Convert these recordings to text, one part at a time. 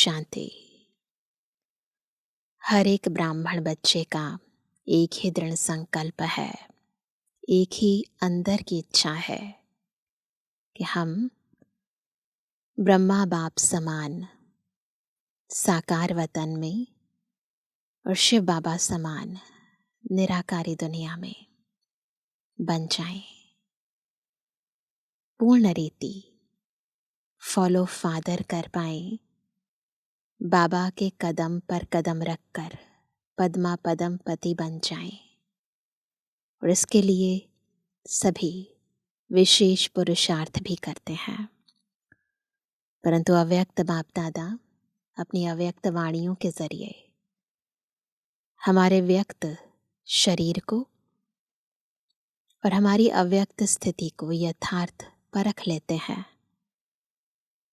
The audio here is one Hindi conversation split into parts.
शांति। हर एक ब्राह्मण बच्चे का एक ही दृढ़ संकल्प है, एक ही अंदर की इच्छा है कि हम ब्रह्मा बाप समान साकार वतन में और शिव बाबा समान निराकारी दुनिया में बन जाएं। पूर्ण रीति फॉलो फादर कर पाएं, बाबा के कदम पर कदम रखकर पद्मा पदम पति बन जाएं। और इसके लिए सभी विशेष पुरुषार्थ भी करते हैं, परंतु अव्यक्त बाप दादा अपनी अव्यक्त वाणियों के जरिए हमारे व्यक्त शरीर को और हमारी अव्यक्त स्थिति को यथार्थ परख लेते हैं,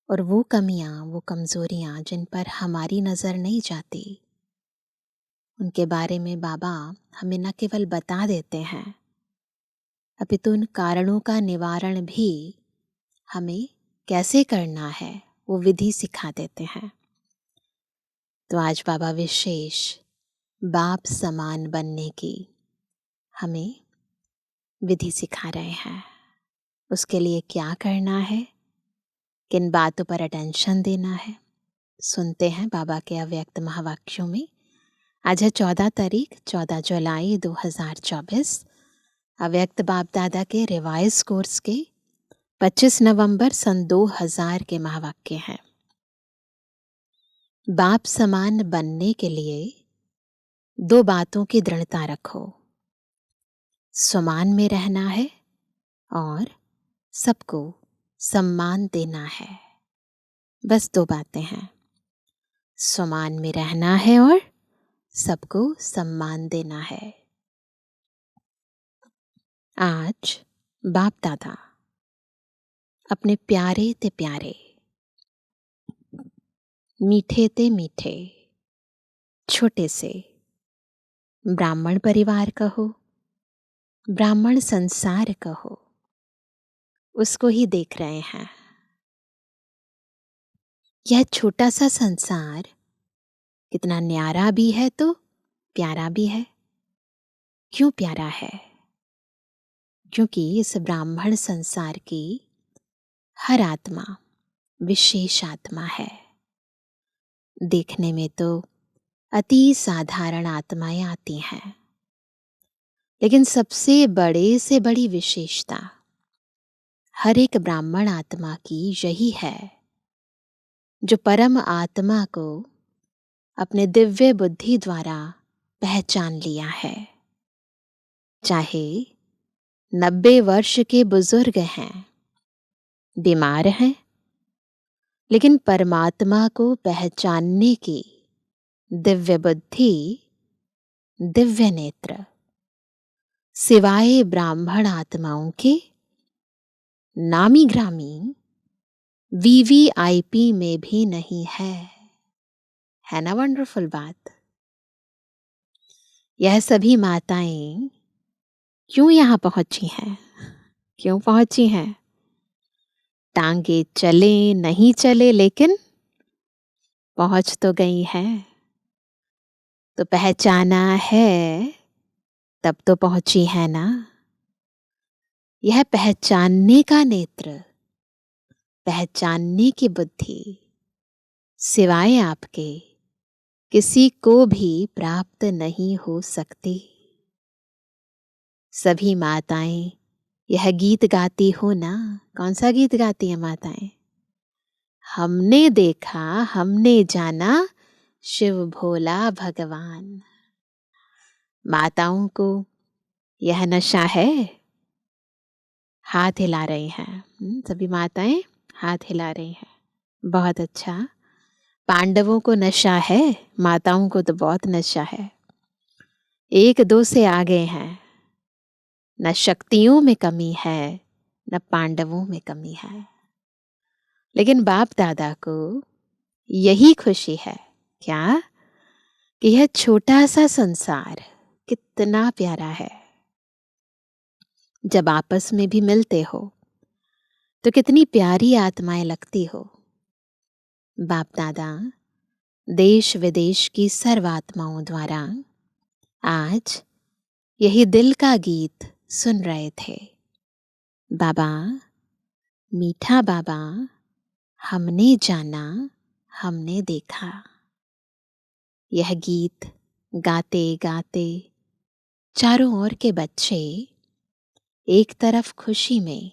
और वो कमियां, वो कमजोरियां जिन पर हमारी नजर नहीं जाती, उनके बारे में बाबा हमें न केवल बता देते हैं, अपितु उन कारणों का निवारण भी हमें कैसे करना है वो विधि सिखा देते हैं। तो आज बाबा विशेष बाप समान बनने की हमें विधि सिखा रहे हैं। उसके लिए क्या करना है, किन बातों पर अटेंशन देना है, सुनते हैं बाबा के अव्यक्त महावाक्यों में। आज है 14 तारीख 14 जुलाई 2024। अव्यक्त बाप दादा के रिवाइज कोर्स के 25 नवंबर सन 2000 के महावाक्य हैं। बाप समान बनने के लिए 2 बातों की दृढ़ता रखो, समान में रहना है और सबको सम्मान देना है। बस 2 बातें हैं, समान में रहना है और सबको सम्मान देना है। आज बाप दादा अपने प्यारे ते प्यारे, मीठे ते मीठे, छोटे से ब्राह्मण परिवार कहो, ब्राह्मण संसार कहो, उसको ही देख रहे हैं। यह छोटा सा संसार कितना न्यारा भी है तो प्यारा भी है। क्यों प्यारा है? क्योंकि इस ब्राह्मण संसार की हर आत्मा विशेष आत्मा है। देखने में तो अति साधारण आत्माएं आती हैं, लेकिन सबसे बड़े से बड़ी विशेषता हर एक ब्राह्मण आत्मा की यही है, जो परम आत्मा को अपने दिव्य बुद्धि द्वारा पहचान लिया है। चाहे 90 वर्ष के बुजुर्ग हैं, बीमार हैं, लेकिन परमात्मा को पहचानने की दिव्य बुद्धि, दिव्य नेत्र सिवाय ब्राह्मण आत्माओं के नामी ग्रामी VVIP में भी नहीं है ना वंडरफुल बात। यह सभी माताएं क्यों यहाँ पहुंची हैं? क्यों पहुंची हैं? टांगे चले नहीं चले, लेकिन पहुंच तो गई हैं। तो पहचाना है तब तो पहुंची है ना। यह पहचानने का नेत्र, पहचानने की बुद्धि सिवाय आपके किसी को भी प्राप्त नहीं हो सकती। सभी माताएं यह गीत गाती हो ना। कौन सा गीत गाती है माताएं? हमने देखा, हमने जाना, शिव भोला भगवान। माताओं को यह नशा है। हाथ हिला रही हैं, सभी माताएं हाथ हिला रही हैं। बहुत अच्छा। पांडवों को नशा है, माताओं को तो बहुत नशा है। 1-2 से आगे हैं। न शक्तियों में कमी है, न पांडवों में कमी है, लेकिन बाप दादा को यही खुशी है। क्या? कि यह छोटा सा संसार कितना प्यारा है। जब आपस में भी मिलते हो तो कितनी प्यारी आत्माएं लगती हो। बाप दादा देश विदेश की सर्वात्माओं द्वारा आज यही दिल का गीत सुन रहे थे। बाबा, मीठा बाबा, हमने जाना, हमने देखा। यह गीत गाते गाते चारों ओर के बच्चे एक तरफ खुशी में,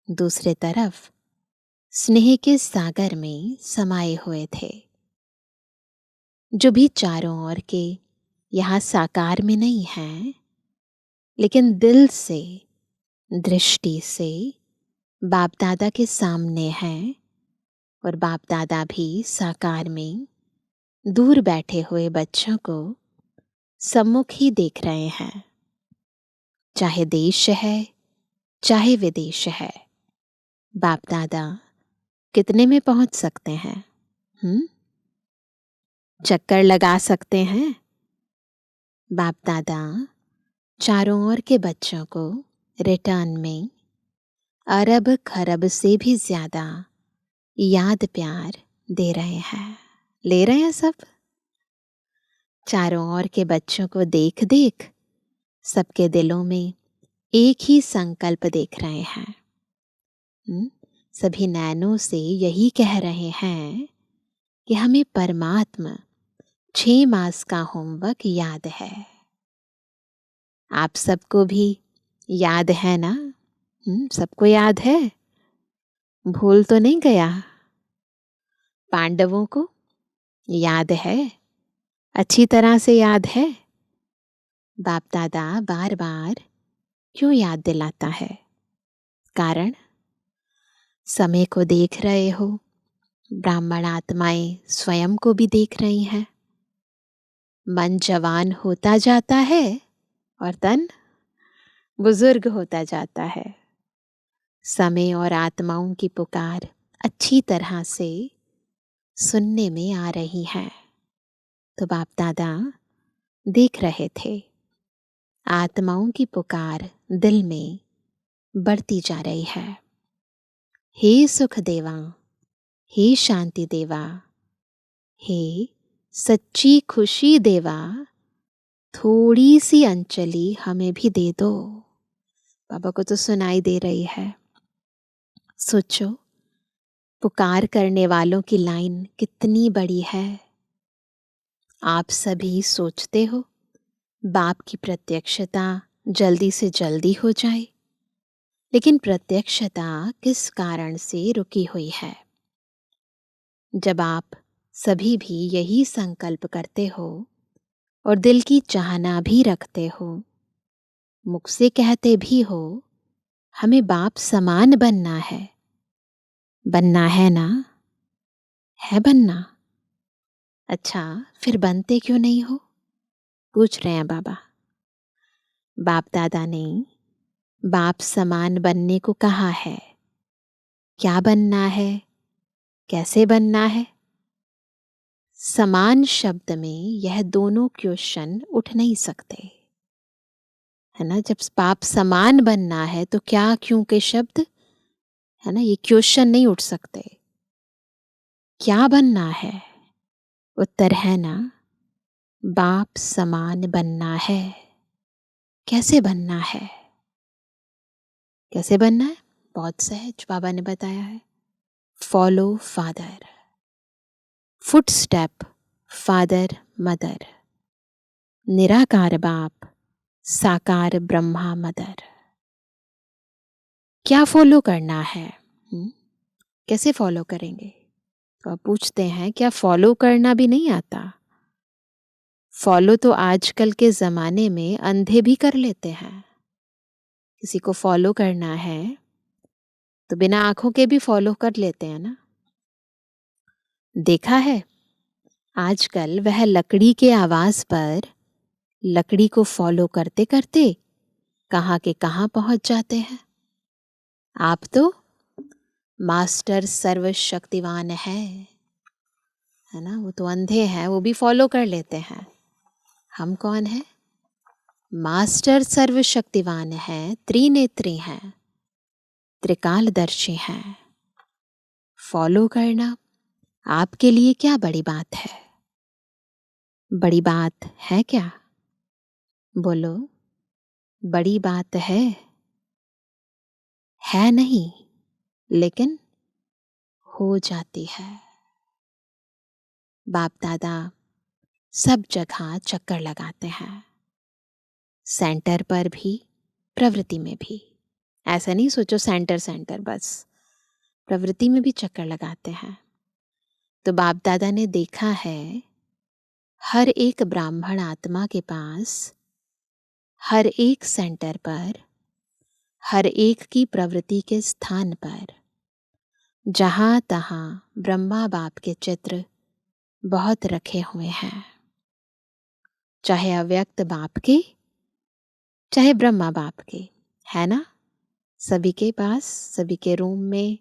दूसरे तरफ स्नेह के सागर में समाये हुए थे। जो भी चारों ओर के यहाँ साकार में नहीं हैं, लेकिन दिल से, दृष्टि से बाप दादा के सामने हैं, और बाप दादा भी साकार में दूर बैठे हुए बच्चों को सम्मुख ही देख रहे हैं। चाहे देश है, चाहे विदेश है, बाप दादा कितने में पहुंच सकते हैं? चक्कर लगा सकते हैं? बाप दादा चारों ओर के बच्चों को रिटर्न में अरब खरब से भी ज्यादा याद प्यार दे रहे हैं, ले रहे हैं सब। चारों ओर के बच्चों को देख देख सबके दिलों में एक ही संकल्प देख रहे हैं। सभी नैनों से यही कह रहे हैं कि हमें परमात्मा 6 मास का होमवर्क याद है। आप सबको भी याद है ना? सबको याद है? भूल तो नहीं गया? पांडवों को याद है? अच्छी तरह से याद है? बाप दादा बार बार क्यों याद दिलाता है? कारण समय को देख रहे हो, ब्राह्मण आत्माएं स्वयं को भी देख रही हैं। मन जवान होता जाता है और तन बुजुर्ग होता जाता है। समय और आत्माओं की पुकार अच्छी तरह से सुनने में आ रही है। तो बाप दादा देख रहे थे, आत्माओं की पुकार दिल में बढ़ती जा रही है। हे सुख देवा, हे शांति देवा, हे सच्ची खुशी देवा, थोड़ी सी अंजलि हमें भी दे दो। बाबा को तो सुनाई दे रही है। सोचो, पुकार करने वालों की लाइन कितनी बड़ी है। आप सभी सोचते हो बाप की प्रत्यक्षता जल्दी से जल्दी हो जाए, लेकिन प्रत्यक्षता किस कारण से रुकी हुई है? जब आप सभी भी यही संकल्प करते हो और दिल की चाहना भी रखते हो, मुख से कहते भी हो हमें बाप समान बनना है, बनना है ना? है बनना? अच्छा, फिर बनते क्यों नहीं हो? पूछ रहे हैं बाबा। बाप दादा ने बाप समान बनने को कहा है। क्या बनना है, कैसे बनना है? समान शब्द में यह दोनों क्वेश्चन उठ नहीं सकते, है ना। जब बाप समान बनना है तो क्या क्यों के शब्द, है ना, ये क्वेश्चन नहीं उठ सकते। क्या बनना है? उत्तर है ना, बाप समान बनना है। कैसे बनना है? कैसे बनना है? बहुत सहज बाबा ने बताया है। Follow father, foot step father mother, निराकार बाप साकार ब्रह्मा मदर। क्या फॉलो करना है? कैसे फॉलो करेंगे? तो आप पूछते हैं क्या फॉलो करना भी नहीं आता? फॉलो तो आजकल के ज़माने में अंधे भी कर लेते हैं। किसी को फॉलो करना है तो बिना आंखों के भी फॉलो कर लेते हैं ना। देखा है आजकल वह लकड़ी के आवाज पर लकड़ी को फॉलो करते करते कहाँ के कहाँ पहुंच जाते हैं। आप तो मास्टर सर्वशक्तिवान है ना। वो तो अंधे हैं, वो भी फॉलो कर लेते हैं। हम कौन है? मास्टर सर्वशक्तिवान है, त्रिनेत्री हैं, त्रिकालदर्शी हैं। फॉलो करना आपके लिए क्या बड़ी बात है? बड़ी बात है क्या? बोलो, बड़ी बात है नहीं, लेकिन हो जाती है। बाप दादा सब जगह चक्कर लगाते हैं, सेंटर पर भी, प्रवृत्ति में भी। ऐसा नहीं सोचो सेंटर सेंटर बस, प्रवृत्ति में भी चक्कर लगाते हैं। तो बाप दादा ने देखा है हर एक ब्राह्मण आत्मा के पास, हर एक सेंटर पर, हर एक की प्रवृत्ति के स्थान पर, जहां तहां ब्रह्मा बाप के चित्र बहुत रखे हुए हैं। चाहे अव्यक्त बाप के, चाहे ब्रह्मा बाप के, है ना? सभी के पास, सभी के रूम में,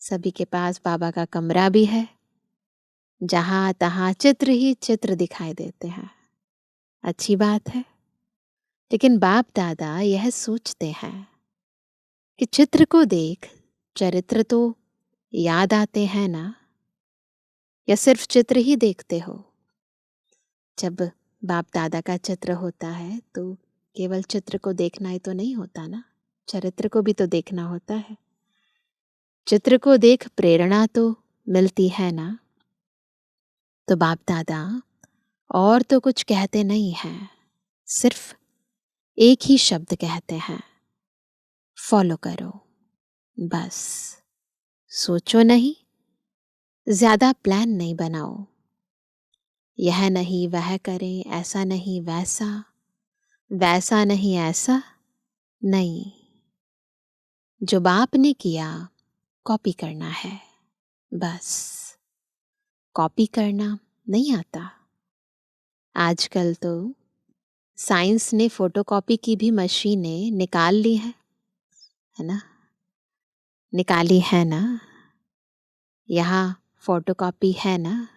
सभी के पास बाबा का कमरा भी है, जहां तहां चित्र ही चित्र दिखाई देते हैं। अच्छी बात है। लेकिन बाप दादा यह सोचते हैं कि चित्र को देख चरित्र तो याद आते हैं ना, या सिर्फ चित्र ही देखते हो? जब बाप दादा का चित्र होता है तो केवल चित्र को देखना ही तो नहीं होता ना, चरित्र को भी तो देखना होता है। चित्र को देख प्रेरणा तो मिलती है ना। तो बाप दादा और तो कुछ कहते नहीं हैं, सिर्फ एक ही शब्द कहते हैं, फॉलो करो। बस सोचो नहीं, ज्यादा प्लान नहीं बनाओ, यह नहीं वह करें, ऐसा नहीं वैसा, वैसा नहीं ऐसा नहीं। जो बाप ने किया कॉपी करना है, बस। कॉपी करना नहीं आता। आजकल तो साइंस ने फोटोकॉपी की भी मशीनें निकाल ली है ना? निकाली है ना? यहाँ फोटोकॉपी है ना?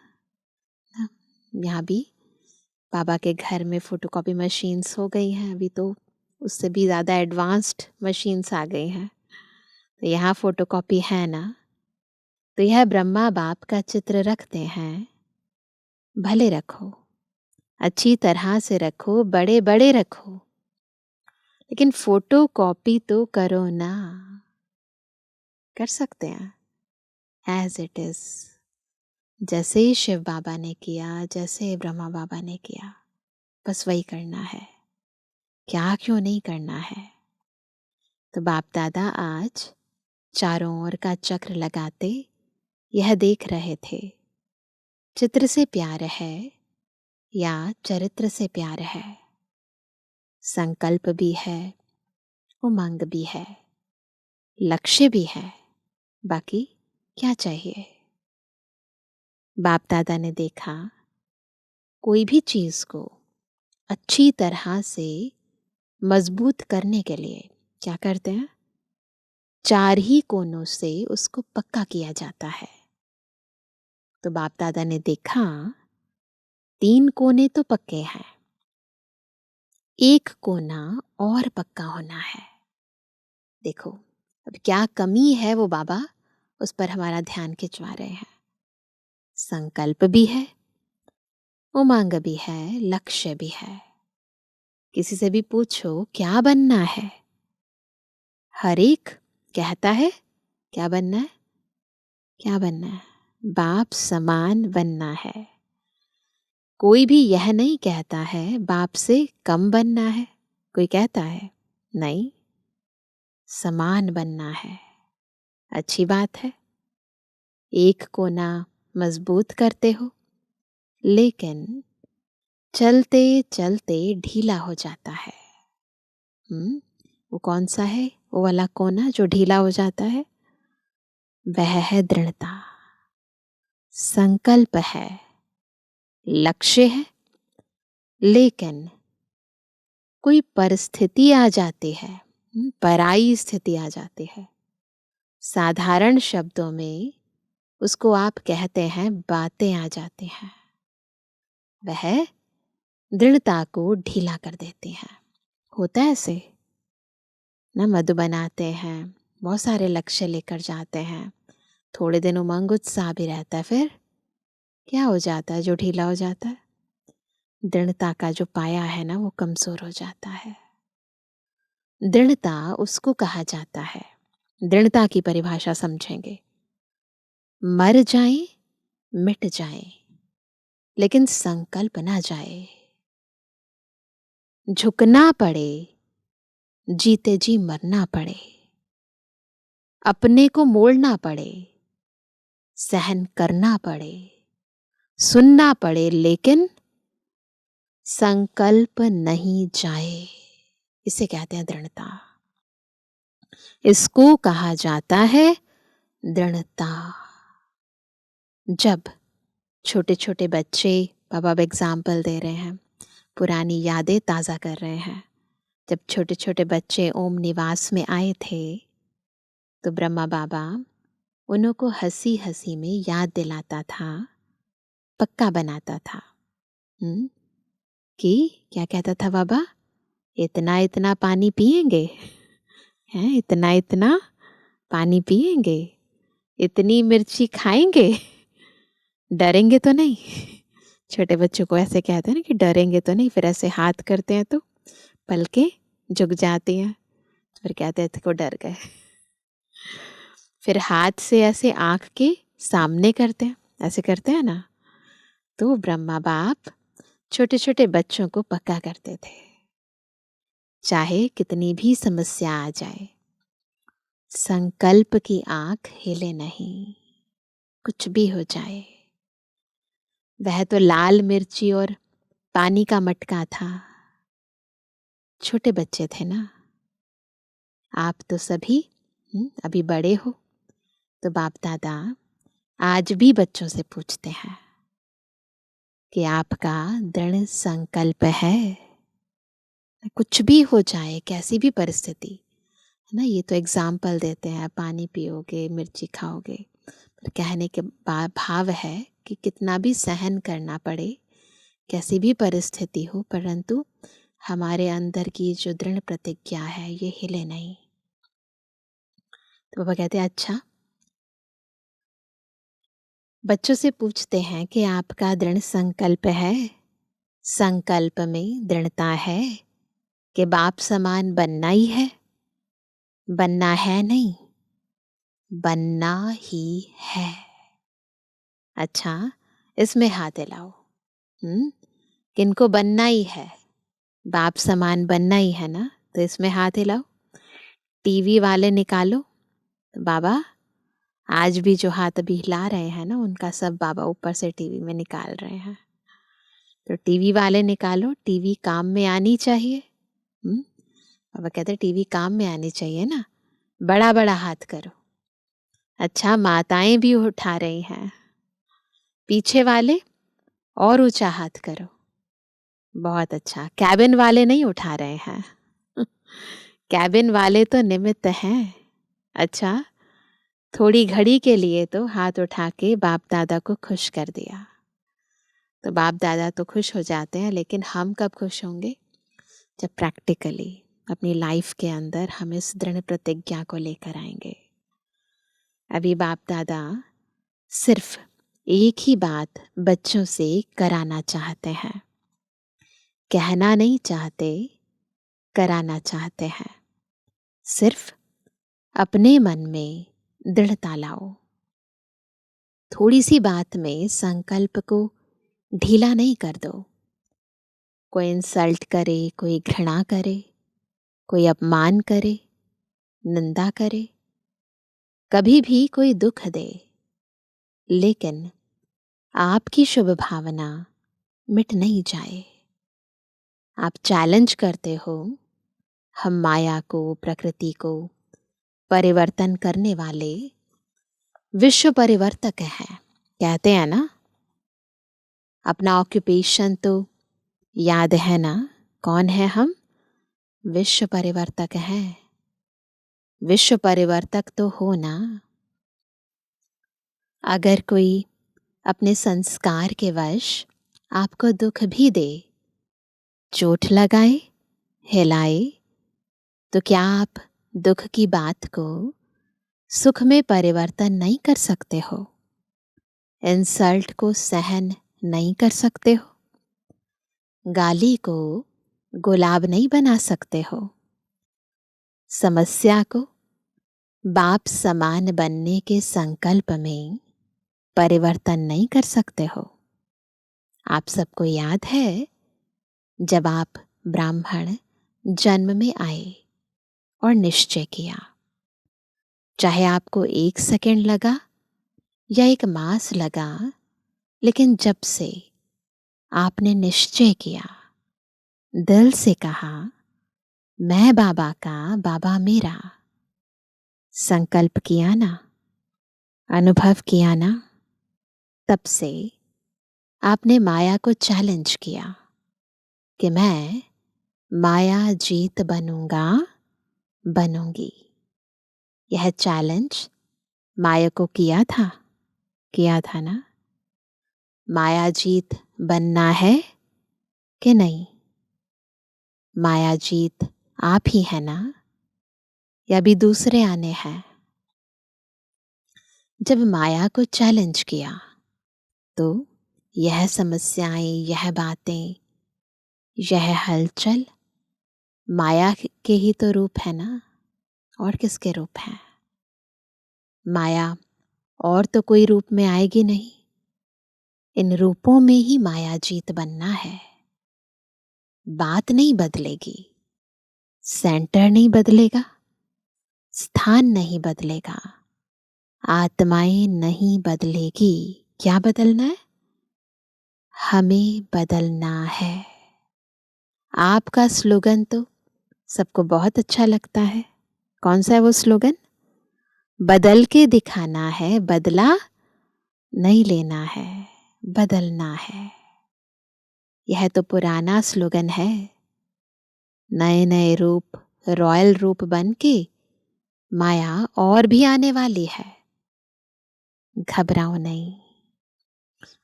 यहाँ भी बाबा के घर में फोटोकॉपी मशीन्स हो गई हैं। अभी तो उससे भी ज़्यादा एडवांस्ड मशीन्स आ गई हैं। तो यहाँ फोटोकॉपी है ना? तो यह ब्रह्मा बाप का चित्र रखते हैं, भले रखो, अच्छी तरह से रखो, बड़े बड़े रखो, लेकिन फोटो कॉपी तो करो ना। कर सकते हैं एज इट इज, जैसे शिव बाबा ने किया, जैसे ब्रह्मा बाबा ने किया, बस वही करना है। क्या क्यों नहीं करना है? तो बाप दादा आज चारों ओर का चक्र लगाते यह देख रहे थे, चित्र से प्यार है या चरित्र से प्यार है? संकल्प भी है, उमंग भी है, लक्ष्य भी है, बाकी क्या चाहिए? बाप दादा ने देखा कोई भी चीज को अच्छी तरह से मजबूत करने के लिए क्या करते हैं? चार ही कोनों से उसको पक्का किया जाता है। तो बाप दादा ने देखा 3 कोने तो पक्के हैं, एक कोना और पक्का होना है। देखो अब क्या कमी है, वो बाबा उस पर हमारा ध्यान खिंचवा रहे हैं। संकल्प भी है, उमंग भी है, लक्ष्य भी है। किसी से भी पूछो क्या बनना है, हर एक कहता है क्या बनना है, क्या बनना है? बाप समान बनना है। कोई भी यह नहीं कहता है बाप से कम बनना है। कोई कहता है नहीं, समान बनना है। अच्छी बात है, एक कोना मजबूत करते हो, लेकिन चलते चलते ढीला हो जाता है। वो कौन सा है वो वाला कोना जो ढीला हो जाता है? वह है दृढ़ता। संकल्प है, लक्ष्य है, लेकिन कोई परिस्थिति आ जाती है, पराई स्थिति आ जाती है। साधारण शब्दों में उसको आप कहते हैं बातें आ जाती हैं, वह दृढ़ता को ढीला कर देती हैं। होता है ऐसे ना, मधु बनाते हैं, बहुत सारे लक्ष्य लेकर जाते हैं, थोड़े दिन उमंग उत्साह भी रहता है, फिर क्या हो जाता है जो ढीला हो जाता है? दृढ़ता का जो पाया है ना वो कमजोर हो जाता है। दृढ़ता उसको कहा जाता है, दृढ़ता की परिभाषा समझेंगे, मर जाए मिट जाए लेकिन संकल्प ना जाए, झुकना पड़े जीते जी मरना पड़े, अपने को मोड़ना पड़े, सहन करना पड़े, सुनना पड़े लेकिन संकल्प नहीं जाए, इसे कहते हैं दृढ़ता। इसको कहा जाता है दृढ़ता। जब छोटे छोटे बच्चे, बाबा अब एग्जाम्पल दे रहे हैं, पुरानी यादें ताज़ा कर रहे हैं, जब छोटे छोटे बच्चे ओम निवास में आए थे तो ब्रह्मा बाबा उन्हों को हंसी हंसी में याद दिलाता था, पक्का बनाता था। कि क्या कहता था बाबा, इतना इतना पानी पिएंगे हैं, इतना इतना पानी पिएंगे, इतनी मिर्ची खाएंगे, डरेंगे तो नहीं। छोटे बच्चों को ऐसे कहते हैं ना कि डरेंगे तो नहीं, फिर ऐसे हाथ करते हैं तो पलकें झुक जाती हैं, फिर कहते हैं को डर गए। फिर हाथ से ऐसे आंख के सामने करते हैं, ऐसे करते हैं ना, तो ब्रह्मा बाप छोटे छोटे बच्चों को पक्का करते थे, चाहे कितनी भी समस्या आ जाए, संकल्प की आंख हिले नहीं, कुछ भी हो जाए। वह तो लाल मिर्ची और पानी का मटका था, छोटे बच्चे थे ना। आप तो सभी अभी बड़े हो, तो बाप दादा आज भी बच्चों से पूछते हैं कि आपका दृढ़ संकल्प है, कुछ भी हो जाए, कैसी भी परिस्थिति है ना। ये तो एग्जाम्पल देते हैं, पानी पियोगे मिर्ची खाओगे, पर कहने के भाव है कि कितना भी सहन करना पड़े, कैसी भी परिस्थिति हो, परंतु हमारे अंदर की जो दृढ़ प्रतिज्ञा है ये हिले नहीं। तो बाबा कहते हैं अच्छा, बच्चों से पूछते हैं कि आपका दृढ़ संकल्प है, संकल्प में दृढ़ता है कि बाप समान बनना ही है, बनना है नहीं, बनना ही है। अच्छा, इसमें हाथ हिलाओ। किनको बनना ही है, बाप समान बनना ही है ना, तो इसमें हाथ हिलाओ। टीवी वाले निकालो, बाबा आज भी जो हाथ अभी हिला रहे हैं ना, उनका सब बाबा ऊपर से टीवी में निकाल रहे हैं। तो टीवी वाले निकालो, टीवी काम में आनी चाहिए। बाबा कहते टीवी काम में आनी चाहिए ना, बड़ा बड़ा हाथ करो। अच्छा, माताएं भी उठा रही हैं, पीछे वाले और ऊंचा हाथ करो, बहुत अच्छा। कैबिन वाले नहीं उठा रहे हैं, कैबिन वाले तो निमित्त हैं। अच्छा, थोड़ी घड़ी के लिए तो हाथ उठा के बाप दादा को खुश कर दिया, तो बाप दादा तो खुश हो जाते हैं, लेकिन हम कब खुश होंगे, जब प्रैक्टिकली अपनी लाइफ के अंदर हम इस दृढ़ प्रतिज्ञा को लेकर आएंगे। अभी बाप दादा सिर्फ एक ही बात बच्चों से कराना चाहते हैं, कहना नहीं चाहते, कराना चाहते हैं। सिर्फ अपने मन में दृढ़ता लाओ, थोड़ी सी बात में संकल्प को ढीला नहीं कर दो। कोई इंसल्ट करे, कोई घृणा करे, कोई अपमान करे, निंदा करे, कभी भी कोई दुख दे, लेकिन आपकी शुभ भावना मिट नहीं जाए। आप चैलेंज करते हो, हम माया को, प्रकृति को परिवर्तन करने वाले विश्व परिवर्तक हैं, कहते हैं ना। अपना ऑक्यूपेशन तो याद है ना, कौन है हम, विश्व परिवर्तक हैं। विश्व परिवर्तक तो हो ना। अगर कोई अपने संस्कार के वश आपको दुख भी दे, चोट लगाए, हिलाए, तो क्या आप दुख की बात को सुख में परिवर्तन नहीं कर सकते हो, इंसल्ट को सहन नहीं कर सकते हो? गाली को गुलाब नहीं बना सकते हो। समस्या को बाप समान बनने के संकल्प में परिवर्तन नहीं कर सकते हो। आप सबको याद है, जब आप ब्राह्मण जन्म में आए और निश्चय किया, चाहे आपको 1 सेकंड लगा या 1 मास लगा, लेकिन जब से आपने निश्चय किया, दिल से कहा मैं बाबा का, बाबा मेरा, संकल्प किया ना, अनुभव किया ना, तब से आपने माया को चैलेंज किया कि मैं माया जीत बनूंगा, बनूंगी। यह चैलेंज माया को किया था ना। माया जीत बनना है कि नहीं? माया जीत आप ही है ना, या भी दूसरे आने हैं? जब माया को चैलेंज किया तो यह समस्याएं, यह बातें, यह हलचल माया के ही तो रूप है ना, और किसके रूप है? माया और तो कोई रूप में आएगी नहीं। इन रूपों में ही माया जीत बनना है। बात नहीं बदलेगी, सेंटर नहीं बदलेगा, स्थान नहीं बदलेगा, आत्माएं नहीं बदलेगी। क्या बदलना है? हमें बदलना है। आपका स्लोगन तो सबको बहुत अच्छा लगता है। कौन सा है वो स्लोगन? बदल के दिखाना है, बदला नहीं लेना है, बदलना है। यह तो पुराना स्लोगन है। नए नए रूप, रॉयल रूप बन के माया और भी आने वाली है। घबराओ नहीं।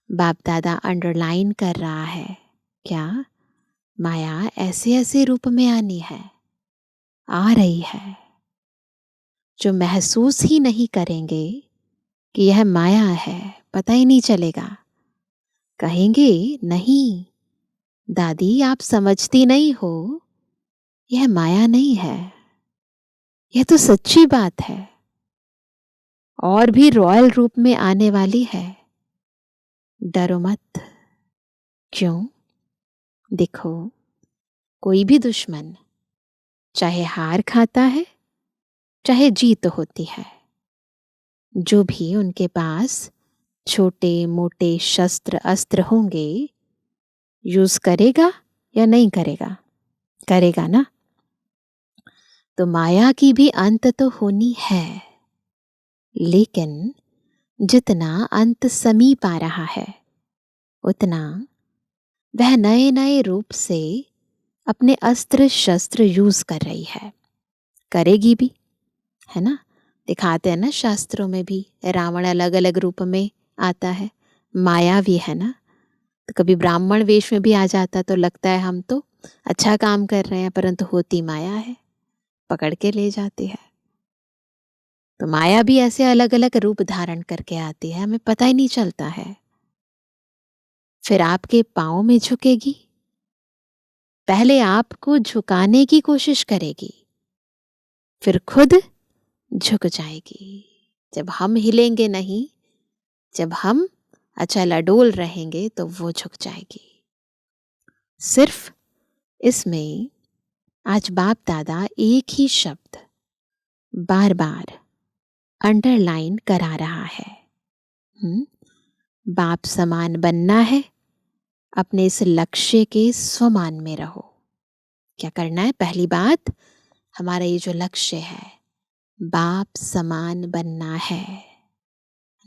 बाप दादा अंडरलाइन कर रहा है, क्या? माया ऐसे ऐसे रूप में आनी है, आ रही है। जो महसूस ही नहीं करेंगे कि यह माया है, पता ही नहीं चलेगा। कहेंगे नहीं दादी, आप समझती नहीं हो, यह माया नहीं है, यह तो सच्ची बात है, और भी रॉयल रूप में आने वाली है। डरो मत। क्यों? देखो, कोई भी दुश्मन चाहे हार खाता है, चाहे जीत होती है, जो भी उनके पास छोटे मोटे शस्त्र अस्त्र होंगे, यूज करेगा या नहीं करेगा? करेगा ना। तो माया की भी अंत तो होनी है, लेकिन जितना अंत समीप आ रहा है, उतना वह नए नए रूप से अपने अस्त्र शस्त्र यूज कर रही है, करेगी भी, है ना। दिखाते हैं ना शास्त्रों में भी, रावण अलग अलग रूप में आता है, माया भी है ना। तो कभी ब्राह्मण वेश में भी आ जाता तो लगता है हम तो अच्छा काम कर रहे हैं, परंतु होती माया है, पकड़ के ले जाती है। तो माया भी ऐसे अलग अलग रूप धारण करके आती है, हमें पता ही नहीं चलता है। फिर आपके पाँव में झुकेगी, पहले आपको झुकाने की कोशिश करेगी, फिर खुद झुक जाएगी। जब हम हिलेंगे नहीं, जब हम अचल अडोल रहेंगे, तो वो झुक जाएगी। सिर्फ इसमें आज बाप दादा एक ही शब्द बार बार अंडरलाइन करा रहा है। बाप समान बनना है, अपने इस लक्ष्य के स्वमान में रहो। क्या करना है? पहली बात, हमारा ये जो लक्ष्य है, बाप समान बनना है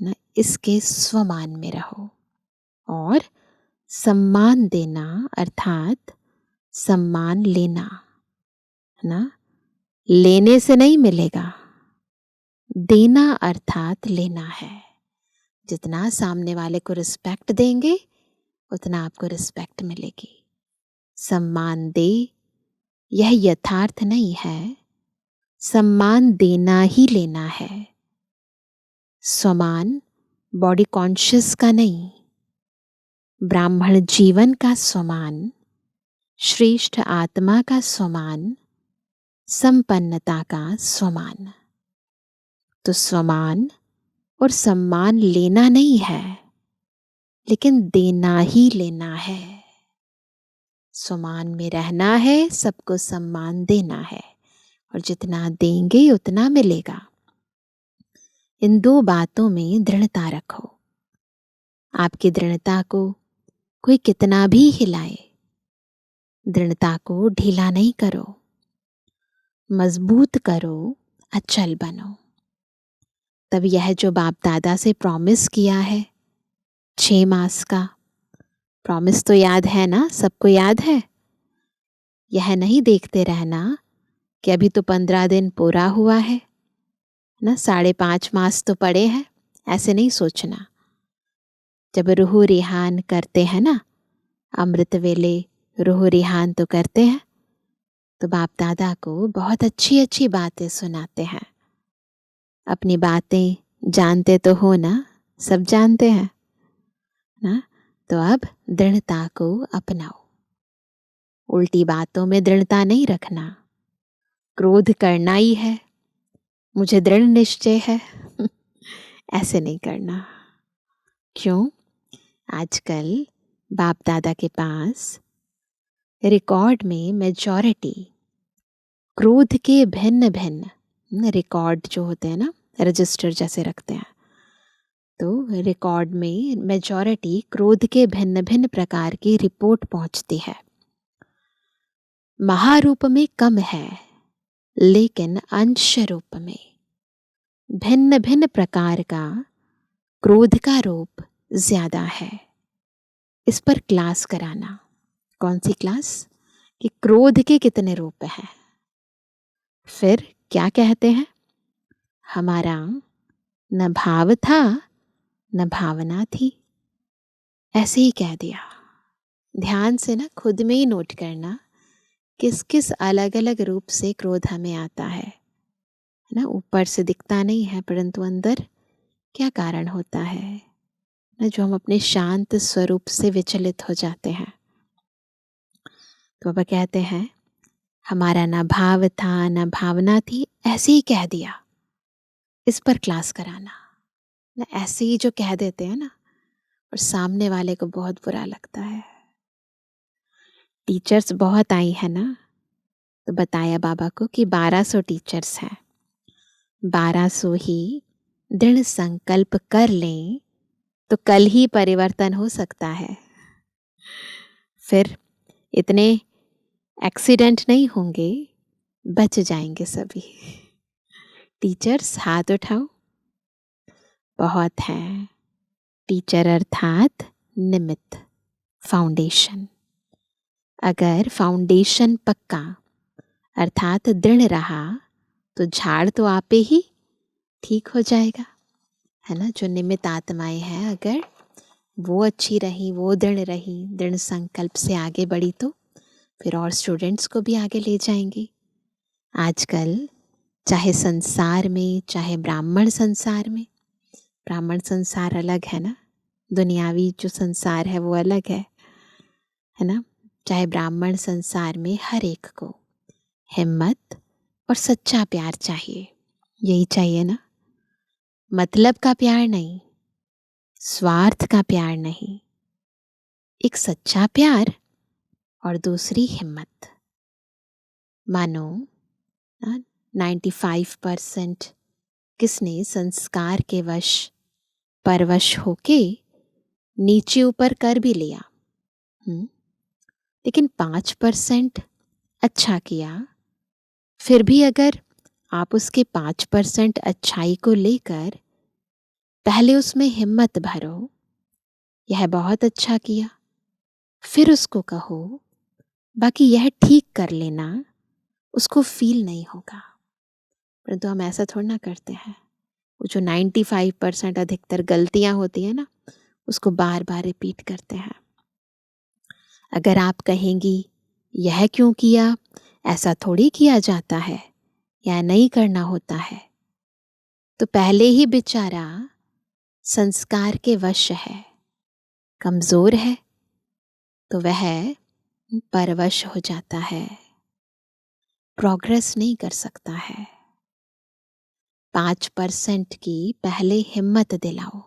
ना, इसके स्वमान में रहो। और सम्मान देना अर्थात सम्मान लेना, है ना। लेने से नहीं मिलेगा, देना अर्थात लेना है। जितना सामने वाले को रिस्पेक्ट देंगे, उतना आपको रिस्पेक्ट मिलेगी। सम्मान दे, यह यथार्थ नहीं है। सम्मान देना ही लेना है। स्वमान बॉडी कॉन्शियस का नहीं, ब्राह्मण जीवन का स्वमान श्रेष्ठ आत्मा का स्वमान, संपन्नता का स्वमान। तो स्वमान और सम्मान लेना नहीं है, लेकिन देना ही लेना है। स्वमान में रहना है, सबको सम्मान देना है, और जितना देंगे उतना मिलेगा। इन दो बातों में दृढ़ता रखो। आपकी दृढ़ता को कोई कितना भी हिलाए, दृढ़ता को ढीला नहीं करो, मजबूत करो, अचल बनो। तब यह जो बाप दादा से प्रॉमिस किया है 6 मास का प्रॉमिस, तो याद है ना? सबको याद है? यह नहीं देखते रहना कि अभी तो 15 दिन पूरा हुआ है ना, 5.5 मास तो पड़े हैं। ऐसे नहीं सोचना। जब रूह रिहान करते हैं ना, अमृत वेले रूह रिहान तो करते हैं, तो बाप दादा को बहुत अच्छी अच्छी बातें सुनाते हैं। अपनी बातें जानते तो हो ना, सब जानते हैं ना। तो अब दृढ़ता को अपनाओ। उल्टी बातों में दृढ़ता नहीं रखना। क्रोध करना ही है, मुझे दृढ़ निश्चय है ऐसे नहीं करना। क्यों? आजकल बाप दादा के पास रिकॉर्ड में मेजॉरिटी क्रोध के भिन्न भिन्न रिकॉर्ड जो होते हैं ना, रजिस्टर जैसे रखते हैं, तो रिकॉर्ड में मेजॉरिटी क्रोध के भिन्न भिन्न प्रकार की रिपोर्ट पहुंचती है। महारूप में कम है, लेकिन अंश रूप में भिन्न भिन्न प्रकार का क्रोध का रूप ज्यादा है। इस पर क्लास कराना। कौन सी क्लास? कि क्रोध के कितने रूप हैं। फिर क्या कहते हैं? हमारा न भाव था न भावना थी, ऐसे ही कह दिया। ध्यान से ना खुद में ही नोट करना किस किस अलग अलग रूप से क्रोध हमें आता है ना। ऊपर से दिखता नहीं है, परंतु अंदर क्या कारण होता है ना, जो हम अपने शांत स्वरूप से विचलित हो जाते हैं। तो बाबा कहते हैं हमारा ना भाव था ना भावना थी, ऐसे ही कह दिया। इस पर क्लास कराना ना। ऐसे ही जो कह देते हैं ना, और सामने वाले को बहुत बुरा लगता है। टीचर्स बहुत आई है ना, तो बताया बाबा को कि 1200 टीचर्स हैं। 1200 ही दृढ़ संकल्प कर लें तो कल ही परिवर्तन हो सकता है। फिर इतने एक्सीडेंट नहीं होंगे, बच जाएंगे सभी। टीचर्स हाथ उठाओ। बहुत हैं। टीचर अर्थात निमित्त, फाउंडेशन। अगर फाउंडेशन पक्का अर्थात दृढ़ रहा तो झाड़ तो आपे ही ठीक हो जाएगा, है ना। जो निमित्त आत्माएं हैं, अगर वो अच्छी रही, वो दृढ़ रही, दृढ़ संकल्प से आगे बढ़ी, तो फिर और स्टूडेंट्स को भी आगे ले जाएंगे। आजकल चाहे संसार में, चाहे ब्राह्मण संसार में, ब्राह्मण संसार अलग है ना, दुनियावी जो संसार है वो अलग है ना। चाहे ब्राह्मण संसार में हर एक को हिम्मत और सच्चा प्यार चाहिए। यही चाहिए ना। मतलब का प्यार नहीं, स्वार्थ का प्यार नहीं, एक सच्चा प्यार और दूसरी हिम्मत। मानो 95% किसने संस्कार के वश परवश होके नीचे ऊपर कर भी लिया, लेकिन 5% अच्छा किया। फिर भी अगर आप उसके 5% अच्छाई को लेकर पहले उसमें हिम्मत भरो, यह बहुत अच्छा किया, फिर उसको कहो बाकी यह ठीक कर लेना, उसको फील नहीं होगा। परंतु हम ऐसा थोड़ा ना करते हैं। वो जो 95% अधिकतर गलतियां होती है ना, उसको बार बार रिपीट करते हैं। अगर आप कहेंगी यह क्यों किया, ऐसा थोड़ी किया जाता है, या नहीं करना होता है, तो पहले ही बेचारा संस्कार के वश है, कमजोर है, तो वह परवश हो जाता है, प्रोग्रेस नहीं कर सकता है। 5% की पहले हिम्मत दिलाओ,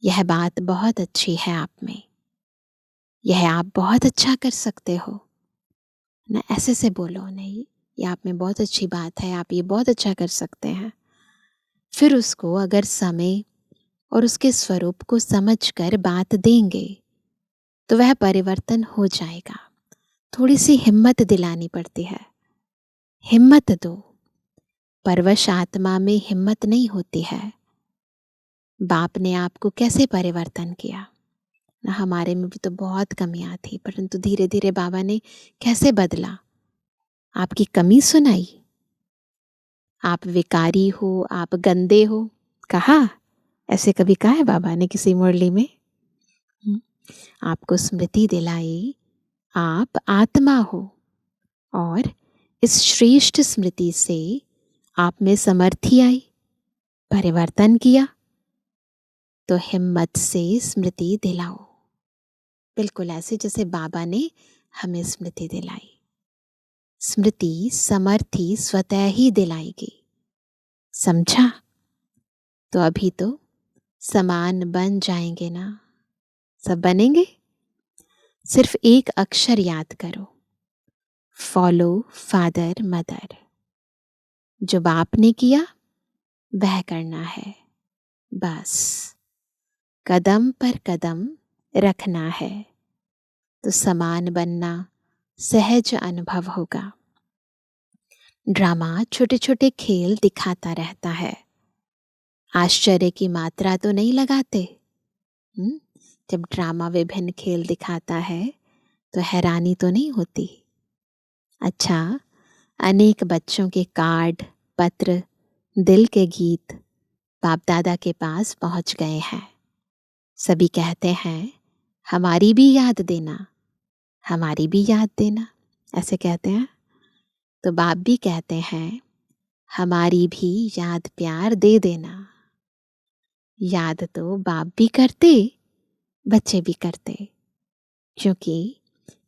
यह बात बहुत अच्छी है आप में, यह आप बहुत अच्छा कर सकते हो ना। ऐसे से बोलो, नहीं ये आप में बहुत अच्छी बात है, आप ये बहुत अच्छा कर सकते हैं। फिर उसको अगर समय और उसके स्वरूप को समझकर बात देंगे तो वह परिवर्तन हो जाएगा। थोड़ी सी हिम्मत दिलानी पड़ती है, हिम्मत दो। परवश आत्मा में हिम्मत नहीं होती है। बाप ने आपको कैसे परिवर्तन किया ना, हमारे में भी तो बहुत कमियां थी, परंतु धीरे धीरे बाबा ने कैसे बदला, आपकी कमी सुनाई। आप विकारी हो, आप गंदे हो, कहा? ऐसे कभी कहा है बाबा ने किसी मुरली में? आपको स्मृति दिलाई आप आत्मा हो, और इस श्रेष्ठ स्मृति से आप में समर्थी आई, परिवर्तन किया। तो हिम्मत से स्मृति दिलाओ, बिल्कुल ऐसे जैसे बाबा ने हमें स्मृति दिलाई। स्मृति समर्थी स्वतः ही दिलाएगी, समझा? तो अभी तो समान बन जाएंगे ना, सब बनेंगे। सिर्फ एक अक्षर याद करो, फॉलो फादर मदर। जो बाप ने किया वह करना है, बस कदम पर कदम रखना है, तो समान बनना सहज अनुभव होगा। ड्रामा छोटे छोटे खेल दिखाता रहता है, आश्चर्य की मात्रा तो नहीं लगाते। जब ड्रामा विभिन्न खेल दिखाता है तो हैरानी तो नहीं होती। अच्छा, अनेक बच्चों के कार्ड, पत्र, दिल के गीत बाप दादा के पास पहुंच गए हैं। सभी कहते हैं हमारी भी याद देना, हमारी भी याद देना, ऐसे कहते हैं। तो बाप भी कहते हैं हमारी भी याद प्यार दे देना। याद तो बाप भी करते, बच्चे भी करते, क्योंकि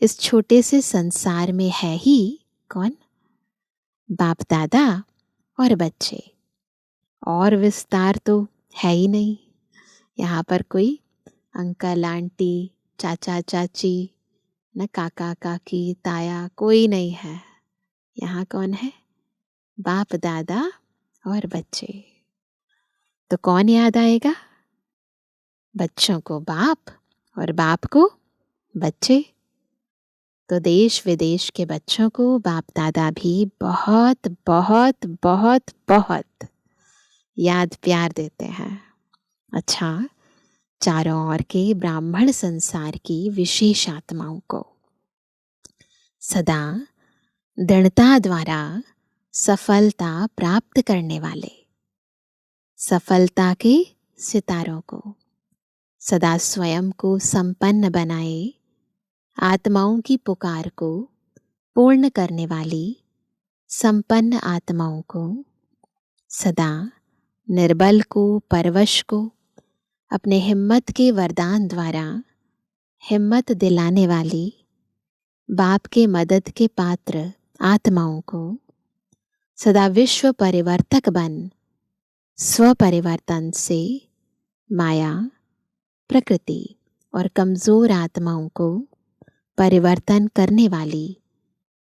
इस छोटे से संसार में है ही कौन? बाप दादा और बच्चे, और विस्तार तो है ही नहीं। यहाँ पर कोई अंकल आंटी, चाचा चाची, न काका काकी, ताया, कोई नहीं है। यहाँ कौन है? बाप दादा और बच्चे। तो कौन याद आएगा? बच्चों को बाप और बाप को बच्चे। तो देश विदेश के बच्चों को बाप दादा भी बहुत बहुत बहुत बहुत याद प्यार देते हैं। अच्छा, चारों ओर के ब्राह्मण संसार की विशेष आत्माओं को सदा दृढ़ता द्वारा सफलता प्राप्त करने वाले सफलता के सितारों को सदा स्वयं को संपन्न बनाए, आत्माओं की पुकार को पूर्ण करने वाली संपन्न आत्माओं को, सदा निर्बल को, परवश को अपने हिम्मत के वरदान द्वारा हिम्मत दिलाने वाली बाप के मदद के पात्र आत्माओं को सदा विश्व परिवर्तक बन स्वपरिवर्तन से माया, प्रकृति और कमजोर आत्माओं को परिवर्तन करने वाली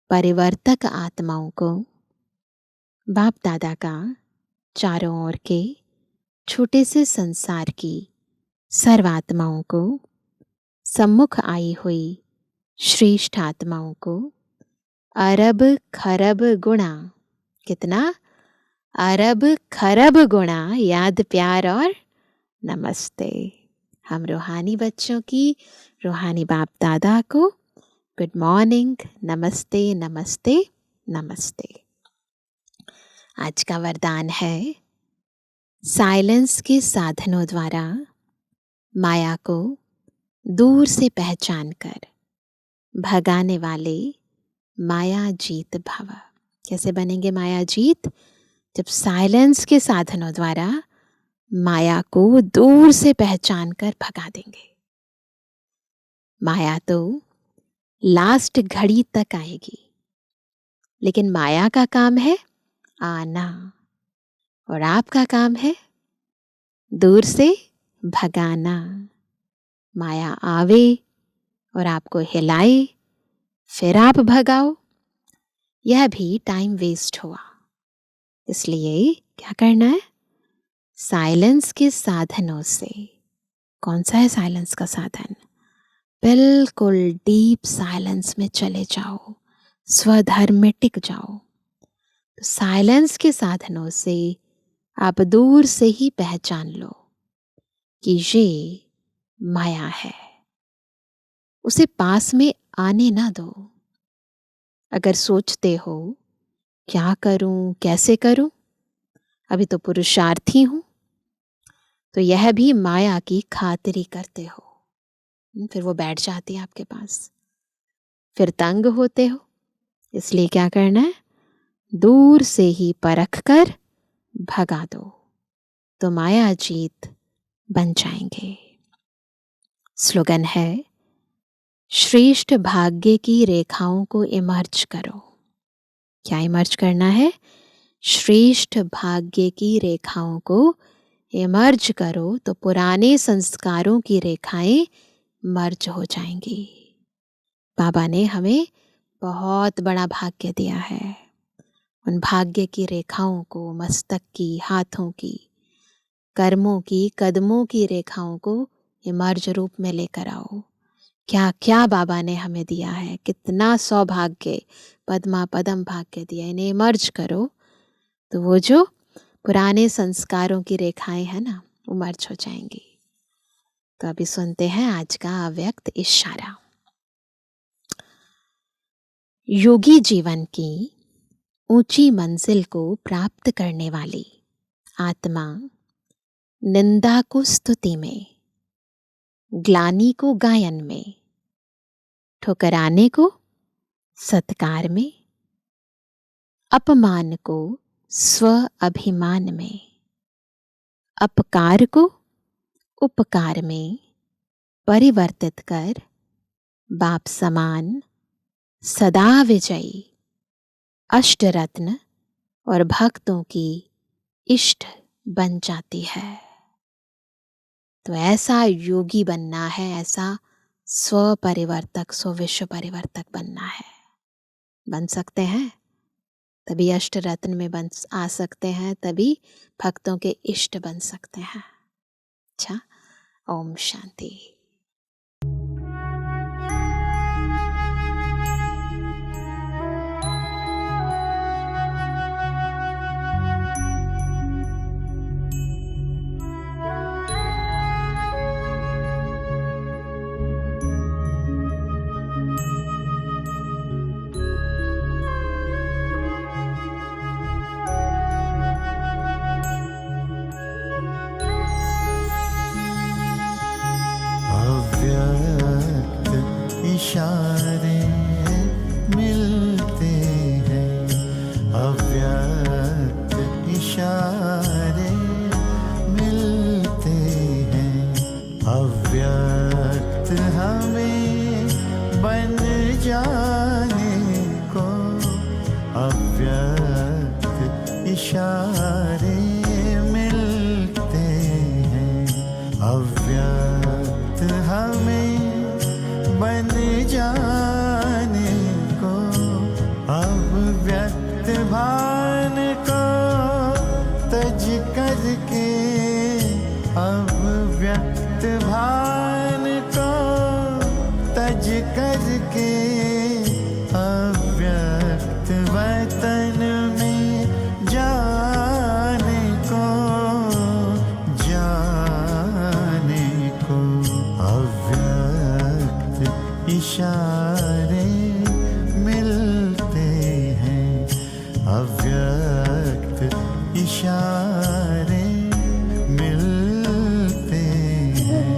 परिवर्तक आत्माओं को बाप दादा का चारों ओर के छोटे से संसार की सर्वात्माओं को, सम्मुख आई हुई श्रेष्ठ आत्माओं को अरब खरब गुणा, कितना? अरब खरब गुणा याद प्यार और नमस्ते। हम रूहानी बच्चों की रूहानी बाप दादा को गुड मॉर्निंग, नमस्ते नमस्ते नमस्ते। आज का वरदान है साइलेंस के साधनों द्वारा माया को दूर से पहचान कर भगाने वाले माया जीत भव। कैसे बनेंगे माया जीत? जब साइलेंस के साधनों द्वारा माया को दूर से पहचान कर भगा देंगे। माया तो लास्ट घड़ी तक आएगी, लेकिन माया का काम है आना और आपका काम है दूर से भगाना। माया आवे और आपको हिलाए, फिर आप भगाओ, यह भी टाइम वेस्ट हुआ। इसलिए क्या करना है? साइलेंस के साधनों से। कौन सा है साइलेंस का साधन? बिल्कुल डीप साइलेंस में चले जाओ, स्वधर्म में टिक जाओ। तो साइलेंस के साधनों से आप दूर से ही पहचान लो कि ये माया है। उसे पास में आने ना दो। अगर सोचते हो क्या करूं, कैसे करूं, अभी तो पुरुषार्थी हूं, तो यह भी माया की खातिरी करते हो। फिर वो बैठ जाती है आपके पास, फिर तंग होते हो। इसलिए क्या करना है? दूर से ही परख कर भगा दो, तो माया जीत बन जाएंगे। स्लोगन है, श्रेष्ठ भाग्य की रेखाओं को इमर्ज करो। क्या इमर्ज करना है? श्रेष्ठ भाग्य की रेखाओं को इमर्ज करो, तो पुराने संस्कारों की रेखाएं मर्ज हो जाएंगी। बाबा ने हमें बहुत बड़ा भाग्य दिया है। उन भाग्य की रेखाओं को, मस्तक की, हाथों की, कर्मों की, कदमों की रेखाओं को इमर्ज रूप में लेकर आओ। क्या क्या बाबा ने हमें दिया है, कितना सौभाग्य, पद्मा पदम भाग्य दिया। इन्हें इमर्ज करो, तो वो जो पुराने संस्कारों की रेखाएं हैं ना, वो मर्ज हो जाएंगी। तो अभी सुनते हैं आज का अव्यक्त इशारा। योगी जीवन की ऊंची मंजिल को प्राप्त करने वाली आत्मा निंदा को स्तुति में, ग्लानि को गायन में, ठुकराने को सत्कार में, अपमान को स्व अभिमान में, अपकार को उपकार में परिवर्तित कर बाप समान सदा विजयी अष्टरत्न और भक्तों की इष्ट बन जाती है। तो ऐसा योगी बनना है, ऐसा स्व परिवर्तक, स्व विश्व परिवर्तक बनना है। बन सकते हैं तभी अष्ट रत्न में बन आ सकते हैं, तभी भक्तों के इष्ट बन सकते हैं। अच्छा, ओम शांति। इशारे मिलते हैं, अव्यक्त इशारे मिलते हैं, अव्यक्त हमें बन जाने को, अव्यक्त इशारे मिलते हैं, अव्यक्त हमें बन जाने को, अब व्यक्त भान को तज करके, अब व्यक्त भान को तज करके, अव्यक्त वतन में जाने को, जाने को, अव्यक्त इशारे मिलते हैं, अव्यक्त इशारे मिलते हैं।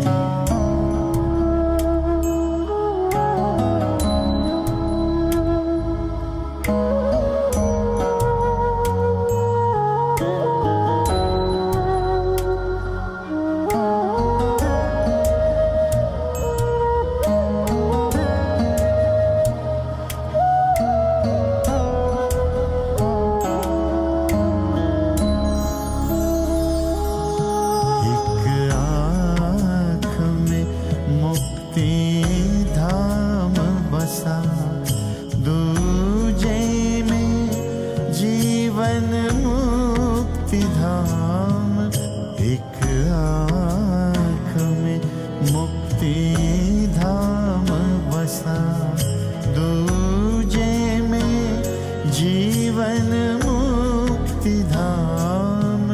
मुक्ति धाम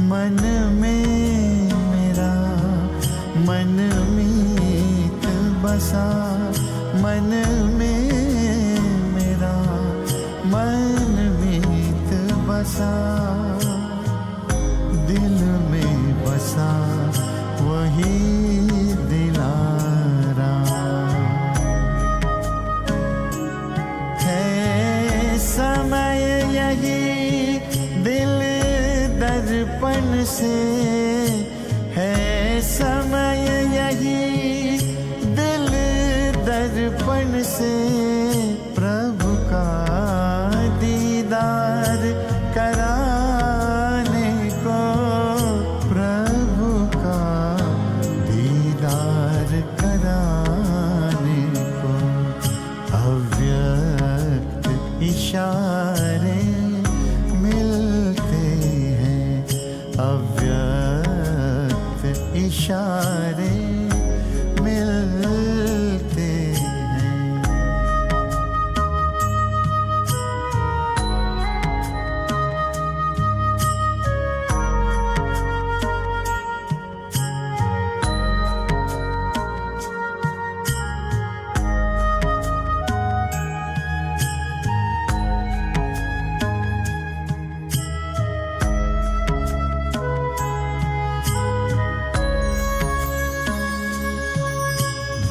मन में मेरा, मन मीत बसा, मन में मेरा, मन मीत बसा, दिल में बसा वही दिलारा। है समय यही दिल दर्पण से, है समय यही दिल दर्पण से, प्रभु का दीदार कराने को, प्रभु का दीदार कराने को। अव्यक्त इशारे मिलते हैं, अव्यक्त इशारे मिलते हैं।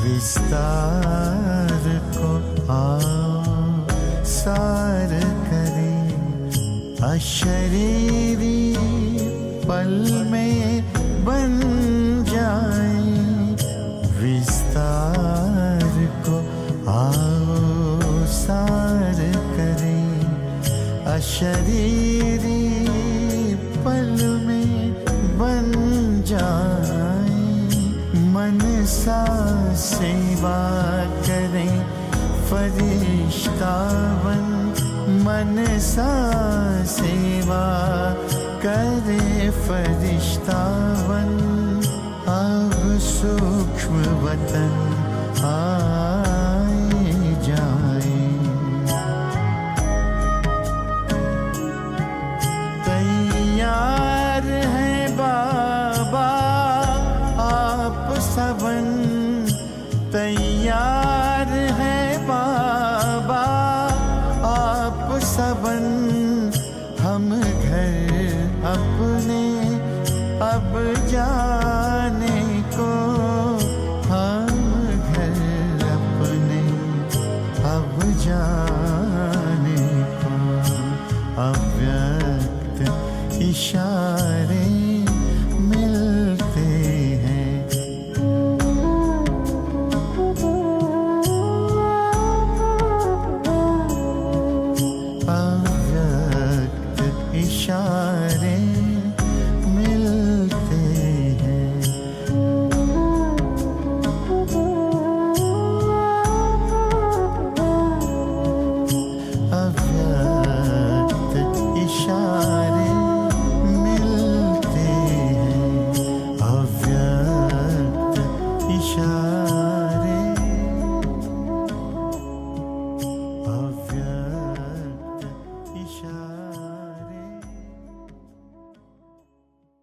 विस्तार को आओ सार करें, अशरीरी पल में बन जाए। विस्तार को आओ सार करें, अशरीरी पल में बन जाए। मन सा सेवा करें फरिश्ता बन, मन सा सेवा करे फरिश्ता बन। अब सूक्ष्म वतन आए जाए, तैयार है बाबा आप सबन, तैयार है बाबा आप सबन। हम घर अपने अब जाने को, हम घर अपने अब जाने को। अव्यक्त इशारे